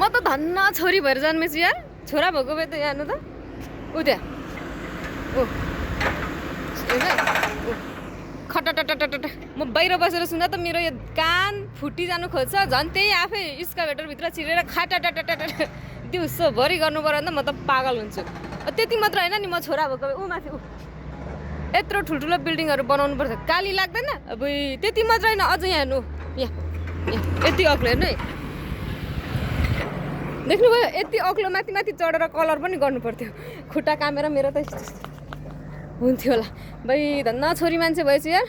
त धन्न छोरी भएर जन्मेछु यार। छोरा भएको भए त यहाँ त ऊ त्यहाँ खटटटटट म बाहिर बसेर सुन्दा त मेरो यो कान फुटिजानु खोज्छ। झन् त्यही आफै स्काभेटरभित्र छिरेर खाटटटटट दिउँसोभरि गर्नु पर्यो भने त म त पागल हुन्छु। त्यति मात्र होइन नि, म छोरा भएको ऊ माथि यत्रो ठुल्ठुलो बिल्डिङहरू बनाउनु पर्छ, काली लाग्दैन? अब त्यति मात्र होइन, अझ यहाँ हेर्नु, यहाँ यति अग्लो हेर्नु है, देख्नुभयो? यति अग्लो माथि माथि चढेर कलर पनि गर्नु पर्थ्यो। खुट्टा कामेर मेरो त हुन्थ्यो होला। भाइ धन्न छोरी मान्छे भएछु यार।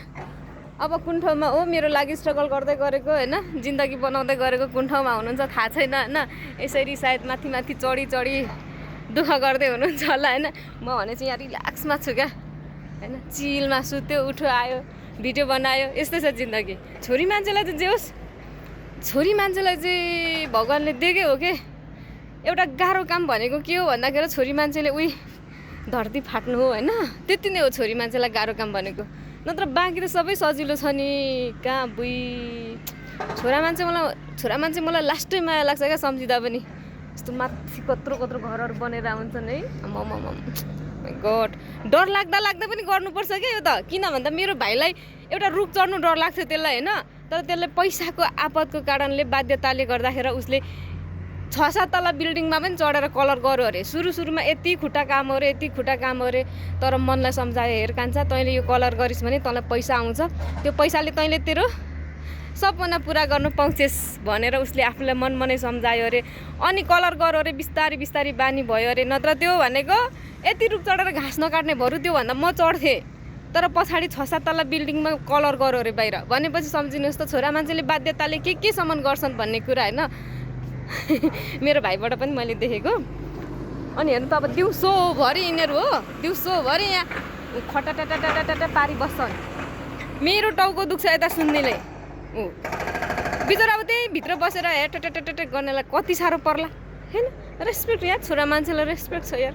अब कुन ठाउँमा हो मेरो लागि स्ट्रगल गर्दै गरेको होइन, जिन्दगी बनाउँदै गरेको कुन ठाउँमा हुनुहुन्छ थाहा छैन होइन। यसरी सायद माथि माथि चढी चढी दुःख गर्दै हुनुहुन्छ होला होइन। म भने चाहिँ यहाँ रिल्याक्समा छु क्या होइन, चिलमा सुत्यो उठ्यो आयो भिडियो बनायो, यस्तै छ जिन्दगी। छोरी मान्छेलाई चाहिँ जे होस्, छोरी मान्छेलाई चाहिँ भगवान्ले दिएकै हो कि। एउटा गाह्रो काम भनेको के हो भन्दाखेरि छोरी मान्छेले उही धरती फाट्नु हो होइन, त्यति नै हो छोरी मान्छेलाई गाह्रो काम भनेको। नत्र बाँकी त सबै सजिलो छ नि कहाँ बुई। छोरा मान्छे मलाई लास्टै माया लाग्छ क्या सम्झिँदा पनि। यस्तो माथि कत्रो कत्रो घरहरू बनेर आउँछन् है, गड डर लाग्दा पनि गर्नुपर्छ क्या यो त। किन भन्दा मेरो भाइलाई एउटा रुख चढ्नु डर लाग्थ्यो त्यसलाई होइन, तर त्यसले पैसाको आपतको कारणले बाध्यताले गर्दाखेरि उसले 6-7 तला बिल्डिङमा पनि चढेर कलर गर्यो अरे। सुरुमा यति खुट्टा काम अरे, यति खुट्टा काम अरे, तर मनलाई सम्झायो, हेर कान्छा तैँले यो कलर गरिस् भने तँलाई पैसा आउँछ, त्यो पैसाले तैँले तेरो सपना पुरा गर्नु पाउँछेस् भनेर उसले आफूलाई मनै सम्झायो अरे। अनि कलर गर्यो अरे, बिस्तारी बिस्तारी बानी भयो अरे। नत्र त्यो भनेको यति रुख चढेर घाँस नकाट्ने भरु त्योभन्दा म चढ्थेँ, तर पछाडि 6-7 तला बिल्डिङमा कलर गर्यो अरे बाहिर। भनेपछि सम्झिनुहोस् त छोरा मान्छेले बाध्यताले केसम्म गर्छन् भन्ने कुरा होइन। मेरो भाइबाट पनि मैले देखेको। अनि हेर्नु त अब दिउँसोभरि यिनीहरू हो, दिउँसोभरि यहाँ खटटटटटट पारी बस्छन्। मेरो टाउको दुख्छ यता सुन्नेलाई बिचरा। अब त्यही भित्र बसेर हेर टटटटट गर्नेलाई कति साह्रो पर्ला होइन। रेस्पेक्ट यार, छोरा मान्छेलाई रेस्पेक्ट छ यार।